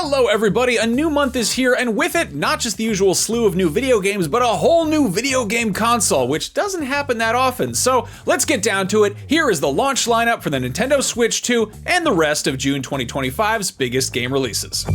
Hello everybody, a new month is here, and with it, not just the usual slew of new video games, but a whole new video game console, which doesn't happen that often. So let's get down to it. Here is the launch lineup for the Nintendo Switch 2 and the rest of June 2025's biggest game releases.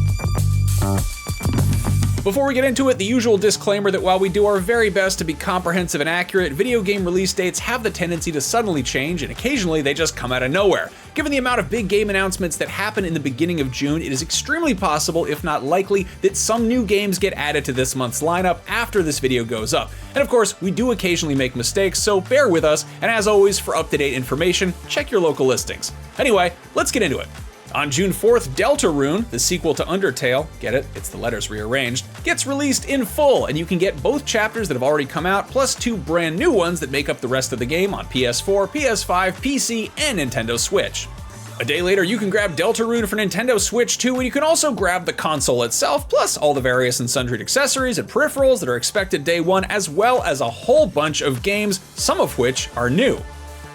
Before we get into it, the usual disclaimer that while we do our very best to be comprehensive and accurate, video game release dates have the tendency to suddenly change, and occasionally they just come out of nowhere. Given the amount of big game announcements that happen in the beginning of June, it is extremely possible, if not likely, that some new games get added to this month's lineup after this video goes up. And of course, we do occasionally make mistakes, so bear with us, and as always, for up-to-date information, check your local listings. Anyway, let's get into it. On June 4th, Deltarune, the sequel to Undertale, get it, it's the letters rearranged, gets released in full, and you can get both chapters that have already come out, plus 2 brand new ones that make up the rest of the game on PS4, PS5, PC, and Nintendo Switch. A day later, you can grab Deltarune for Nintendo Switch 2, and you can also grab the console itself, plus all the various and sundry accessories and peripherals that are expected day one, as well as a whole bunch of games, some of which are new.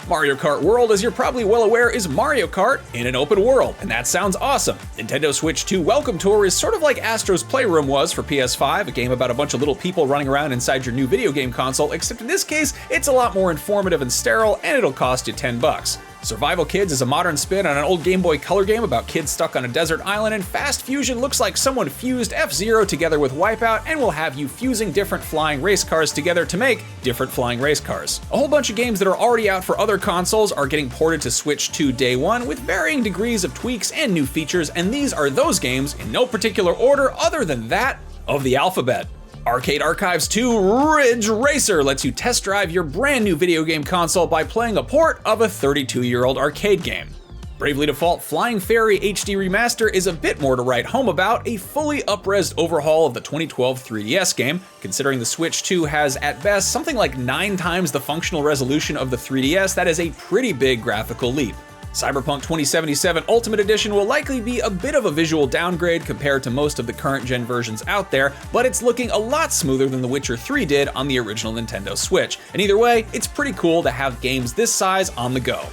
Mario Kart World, as you're probably well aware, is Mario Kart in an open world, and that sounds awesome. Nintendo Switch 2 Welcome Tour is sort of like Astro's Playroom was for PS5, a game about a bunch of little people running around inside your new video game console, except in this case, it's a lot more informative and sterile, and it'll cost you $10. Survival Kids is a modern spin on an old Game Boy Color game about kids stuck on a desert island, and Fast Fusion looks like someone fused F-Zero together with Wipeout and will have you fusing different flying race cars together to make different flying race cars. A whole bunch of games that are already out for other consoles are getting ported to Switch 2 day one with varying degrees of tweaks and new features, and these are those games in no particular order other than that of the alphabet. Arcade Archives 2 Ridge Racer lets you test drive your brand new video game console by playing a port of a 32-year-old arcade game. Bravely Default Flying Fairy HD Remaster is a bit more to write home about, a fully up-resed overhaul of the 2012 3DS game. Considering the Switch 2 has at best something like 9 times the functional resolution of the 3DS, that is a pretty big graphical leap. Cyberpunk 2077 Ultimate Edition will likely be a bit of a visual downgrade compared to most of the current gen versions out there, but it's looking a lot smoother than The Witcher 3 did on the original Nintendo Switch. And either way, it's pretty cool to have games this size on the go.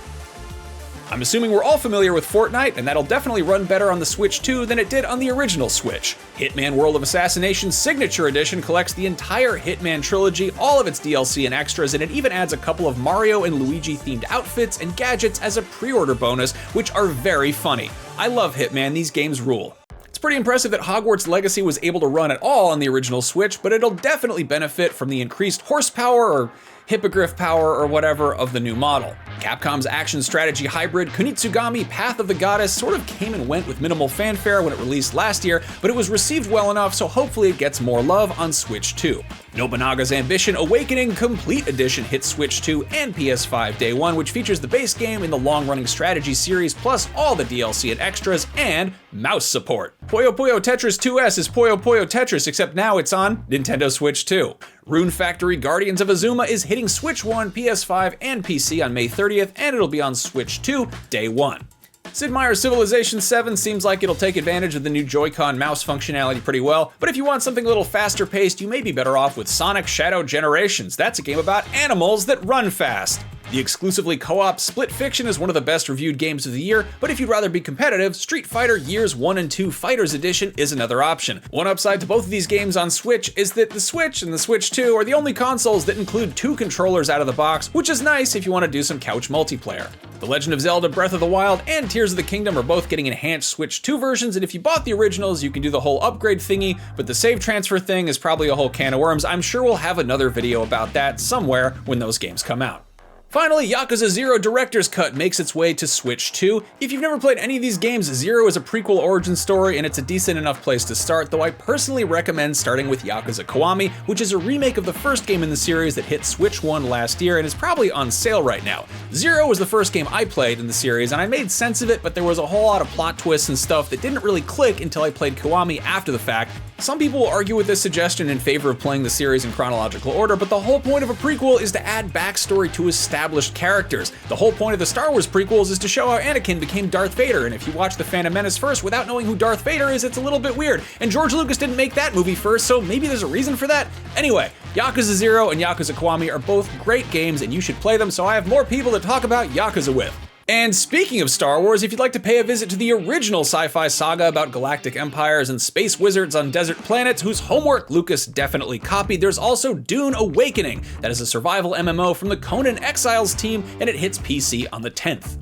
I'm assuming we're all familiar with Fortnite, and that'll definitely run better on the Switch 2 than it did on the original Switch. Hitman World of Assassination Signature Edition collects the entire Hitman trilogy, all of its DLC and extras, and it even adds a couple of Mario and Luigi themed outfits and gadgets as a pre-order bonus, which are very funny. I love Hitman, these games rule. It's pretty impressive that Hogwarts Legacy was able to run at all on the original Switch, but it'll definitely benefit from the increased horsepower or hippogriff power or whatever of the new model. Capcom's action strategy hybrid Kunitsugami Path of the Goddess sort of came and went with minimal fanfare when it released last year, but it was received well enough, so hopefully it gets more love on Switch 2. Nobunaga's Ambition Awakening Complete Edition hits Switch 2 and PS5 day one, which features the base game in the long-running strategy series, plus all the DLC and extras, and mouse support. Puyo Puyo Tetris 2S is Puyo Puyo Tetris, except now it's on Nintendo Switch 2. Rune Factory Guardians of Azuma is hitting Switch 1, PS5, and PC on May 30th, and it'll be on Switch 2 day one. Sid Meier's Civilization 7 seems like it'll take advantage of the new Joy-Con mouse functionality pretty well, but if you want something a little faster paced, you may be better off with Sonic Shadow Generations. That's a game about animals that run fast. The exclusively co-op Split Fiction is one of the best reviewed games of the year, but if you'd rather be competitive, Street Fighter Years 1 and 2 Fighters Edition is another option. One upside to both of these games on Switch is that the Switch and the Switch 2 are the only consoles that include 2 controllers out of the box, which is nice if you want to do some couch multiplayer. The Legend of Zelda Breath of the Wild and Tears of the Kingdom are both getting enhanced Switch 2 versions, and if you bought the originals, you can do the whole upgrade thingy, but the save transfer thing is probably a whole can of worms. I'm sure we'll have another video about that somewhere when those games come out. Finally, Yakuza 0 Director's Cut makes its way to Switch 2. If you've never played any of these games, 0 is a prequel origin story and it's a decent enough place to start, though I personally recommend starting with Yakuza Kiwami, which is a remake of the first game in the series that hit Switch 1 last year and is probably on sale right now. 0 was the first game I played in the series and I made sense of it, but there was a whole lot of plot twists and stuff that didn't really click until I played Kiwami after the fact. Some people will argue with this suggestion in favor of playing the series in chronological order, but the whole point of a prequel is to add backstory to established characters. The whole point of the Star Wars prequels is to show how Anakin became Darth Vader, and if you watch The Phantom Menace first without knowing who Darth Vader is, it's a little bit weird. And George Lucas didn't make that movie first, so maybe there's a reason for that? Anyway, Yakuza 0 and Yakuza Kiwami are both great games and you should play them, so I have more people to talk about Yakuza with. And speaking of Star Wars, if you'd like to pay a visit to the original sci-fi saga about galactic empires and space wizards on desert planets whose homework Lucas definitely copied, there's also Dune Awakening. That is a survival MMO from the Conan Exiles team, and it hits PC on the 10th.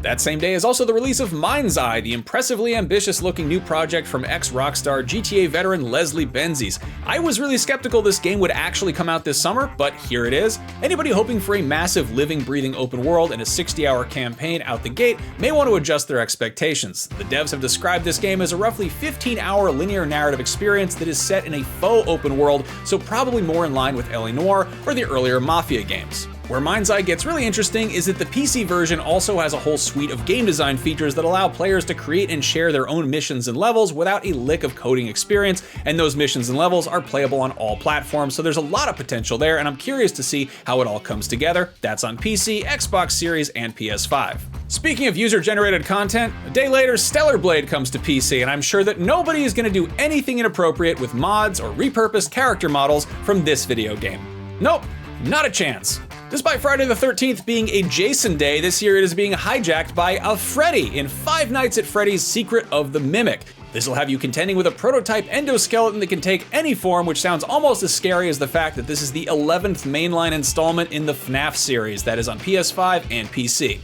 That same day is also the release of Mind's Eye, the impressively ambitious-looking new project from ex-Rockstar GTA veteran Leslie Benzies. I was really skeptical this game would actually come out this summer, but here it is. Anybody hoping for a massive living, breathing open world and a 60-hour campaign out the gate may want to adjust their expectations. The devs have described this game as a roughly 15-hour linear narrative experience that is set in a faux open world, so probably more in line with L.A. Noire or the earlier Mafia games. Where Mind's Eye gets really interesting is that the PC version also has a whole suite of game design features that allow players to create and share their own missions and levels without a lick of coding experience, and those missions and levels are playable on all platforms, so there's a lot of potential there, and I'm curious to see how it all comes together. That's on PC, Xbox Series, and PS5. Speaking of user-generated content, a day later, Stellar Blade comes to PC, and I'm sure that nobody is going to do anything inappropriate with mods or repurposed character models from this video game. Nope, not a chance. Despite Friday the 13th being a Jason day, this year it is being hijacked by a Freddy in Five Nights at Freddy's Secret of the Mimic. This will have you contending with a prototype endoskeleton that can take any form, which sounds almost as scary as the fact that this is the 11th mainline installment in the FNAF series that is on PS5 and PC.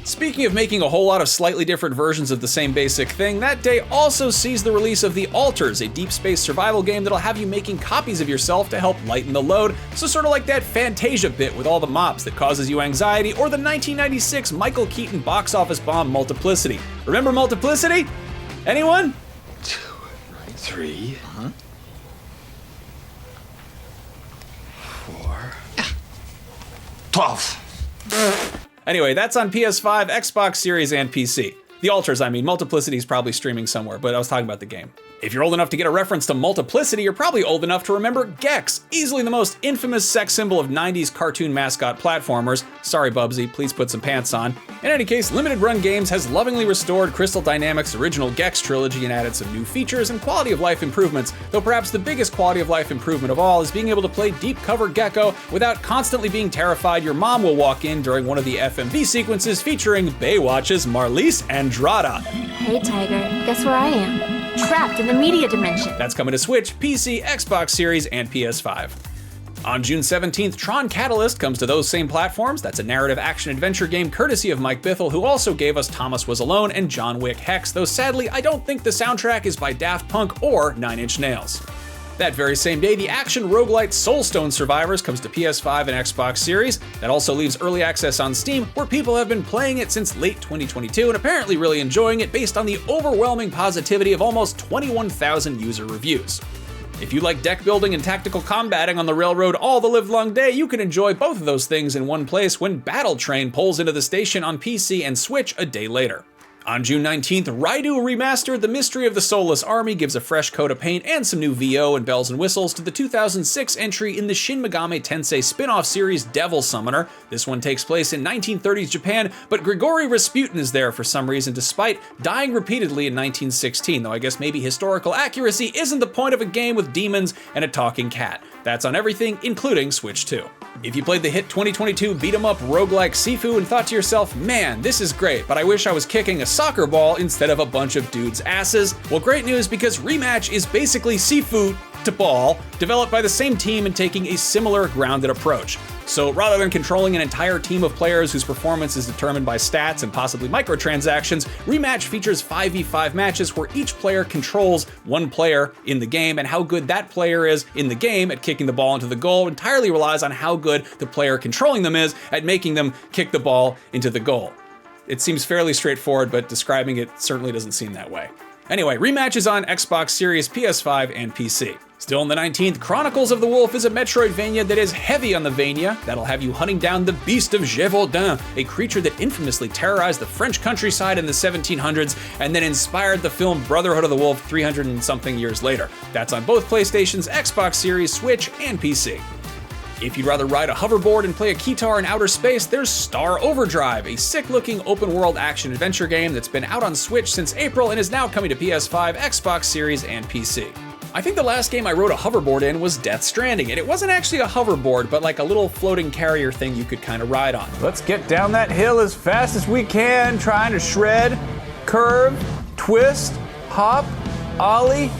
Speaking of making a whole lot of slightly different versions of the same basic thing, that day also sees the release of The Alters, a deep space survival game that'll have you making copies of yourself to help lighten the load, so sort of like that Fantasia bit with all the mops that causes you anxiety, or the 1996 Michael Keaton box office bomb Multiplicity. Remember Multiplicity? Anyone? 2, 3, 4, 12. Anyway, that's on PS5, Xbox Series, and PC. The Alters, Multiplicity is probably streaming somewhere, but I was talking about the game. If you're old enough to get a reference to Multiplicity, you're probably old enough to remember Gex, easily the most infamous sex symbol of 90s cartoon mascot platformers. Sorry, Bubsy, please put some pants on. In any case, Limited Run Games has lovingly restored Crystal Dynamics' original Gex trilogy and added some new features and quality of life improvements, though perhaps the biggest quality of life improvement of all is being able to play Deep Cover Gecko without constantly being terrified your mom will walk in during one of the FMV sequences featuring Baywatch's Marlise Andrada. Hey Tiger, guess where I am? Trapped in the media dimension. That's coming to Switch, PC, Xbox Series, and PS5. On June 17th, Tron Catalyst comes to those same platforms. That's a narrative action-adventure game courtesy of Mike Bithell, who also gave us Thomas Was Alone and John Wick Hex, though sadly, I don't think the soundtrack is by Daft Punk or Nine Inch Nails. That very same day, the action roguelite Soulstone Survivors comes to PS5 and Xbox Series. That also leaves early access on Steam, where people have been playing it since late 2022 and apparently really enjoying it based on the overwhelming positivity of almost 21,000 user reviews. If you like deck building and tactical combating on the railroad all the livelong day, you can enjoy both of those things in one place when Battle Train pulls into the station on PC and Switch a day later. On June 19th, Raidu Remastered: The Mystery of the Soulless Army gives a fresh coat of paint and some new VO and bells and whistles to the 2006 entry in the Shin Megami Tensei spin-off series Devil Summoner. This one takes place in 1930s Japan, but Grigory Rasputin is there for some reason despite dying repeatedly in 1916, though I guess maybe historical accuracy isn't the point of a game with demons and a talking cat. That's on everything, including Switch 2. If you played the hit 2022 beat-em-up roguelike Sifu and thought to yourself, man, this is great, but I wish I was kicking a soccer ball instead of a bunch of dudes' asses, well, great news, because Rematch is basically Sifu to ball, developed by the same team and taking a similar grounded approach. So rather than controlling an entire team of players whose performance is determined by stats and possibly microtransactions, Rematch features 5v5 matches where each player controls one player in the game, and how good that player is in the game at kicking the ball into the goal entirely relies on how good the player controlling them is at making them kick the ball into the goal. It seems fairly straightforward, but describing it certainly doesn't seem that way. Anyway, Rematch is on Xbox Series, PS5, and PC. Still on the 19th, Chronicles of the Wolf is a Metroidvania that is heavy on the Vania. That'll have you hunting down the Beast of Gévaudan, a creature that infamously terrorized the French countryside in the 1700s and then inspired the film Brotherhood of the Wolf 300 and something years later. That's on both PlayStations, Xbox Series, Switch, and PC. If you'd rather ride a hoverboard and play a guitar in outer space, there's Star Overdrive, a sick-looking open-world action-adventure game that's been out on Switch since April and is now coming to PS5, Xbox Series, and PC. I think the last game I rode a hoverboard in was Death Stranding, and it wasn't actually a hoverboard, but like a little floating carrier thing you could kind of ride on. Let's get down that hill as fast as we can, trying to shred, curve, twist, hop, ollie.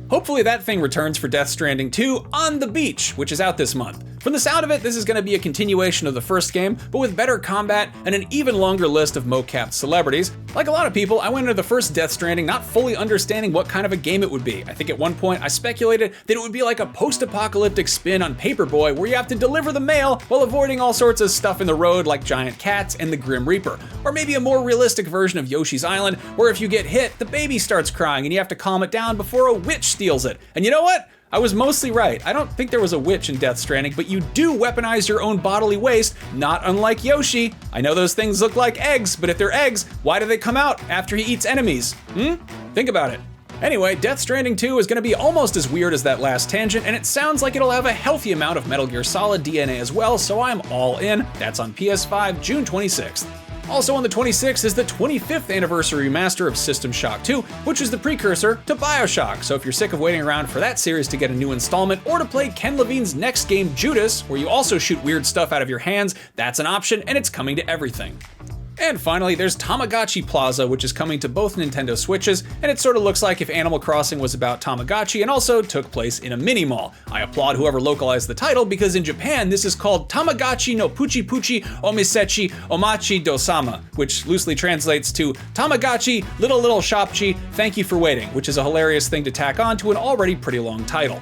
Hopefully that thing returns for Death Stranding 2 on the beach, which is out this month. From the sound of it, this is going to be a continuation of the first game, but with better combat and an even longer list of mo-capped celebrities. Like a lot of people, I went into the first Death Stranding not fully understanding what kind of a game it would be. I think at one point I speculated that it would be like a post-apocalyptic spin on Paperboy where you have to deliver the mail while avoiding all sorts of stuff in the road like giant cats and the Grim Reaper. Or maybe a more realistic version of Yoshi's Island where if you get hit, the baby starts crying and you have to calm it down before a witch steals it. And you know what? I was mostly right. I don't think there was a witch in Death Stranding, but you do weaponize your own bodily waste, not unlike Yoshi. I know those things look like eggs, but if they're eggs, why do they come out after he eats enemies? Think about it. Anyway, Death Stranding 2 is going to be almost as weird as that last tangent, and it sounds like it'll have a healthy amount of Metal Gear Solid DNA as well, so I'm all in. That's on PS5, June 26th. Also on the 26th is the 25th anniversary remaster of System Shock 2, which is the precursor to BioShock. So if you're sick of waiting around for that series to get a new installment, or to play Ken Levine's next game, Judas, where you also shoot weird stuff out of your hands, that's an option, and it's coming to everything. And finally, there's Tamagotchi Plaza, which is coming to both Nintendo Switches, and it sort of looks like if Animal Crossing was about Tamagotchi and also took place in a mini-mall. I applaud whoever localized the title because in Japan this is called Tamagotchi no Puchi Puchi Omisechi Omachi Dosama, which loosely translates to Tamagotchi Little Shopchi, thank you for waiting, which is a hilarious thing to tack on to an already pretty long title.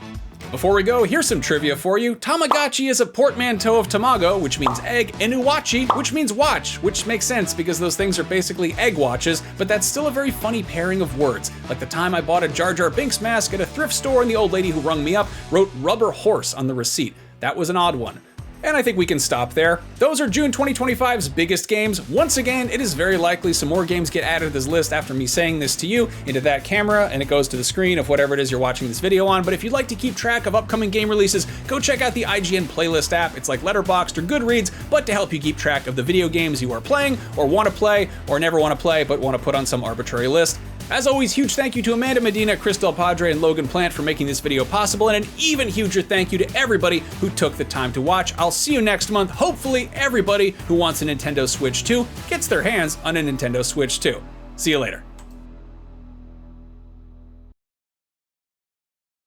Before we go, here's some trivia for you. Tamagotchi is a portmanteau of tamago, which means egg, and uwachi, which means watch, which makes sense because those things are basically egg watches, but that's still a very funny pairing of words. Like the time I bought a Jar Jar Binks mask at a thrift store and the old lady who rung me up wrote rubber horse on the receipt. That was an odd one. And I think we can stop there. Those are June 2025's biggest games. Once again, it is very likely some more games get added to this list after me saying this to you into that camera, and it goes to the screen of whatever it is you're watching this video on. But if you'd like to keep track of upcoming game releases, go check out the IGN playlist app. It's like Letterboxd or Goodreads, but to help you keep track of the video games you are playing, or want to play, or never want to play, but want to put on some arbitrary list. As always, huge thank you to Amanda Medina, Chris Del Padre, and Logan Plant for making this video possible, and an even huger thank you to everybody who took the time to watch. I'll see you next month. Hopefully, everybody who wants a Nintendo Switch 2 gets their hands on a Nintendo Switch 2. See you later.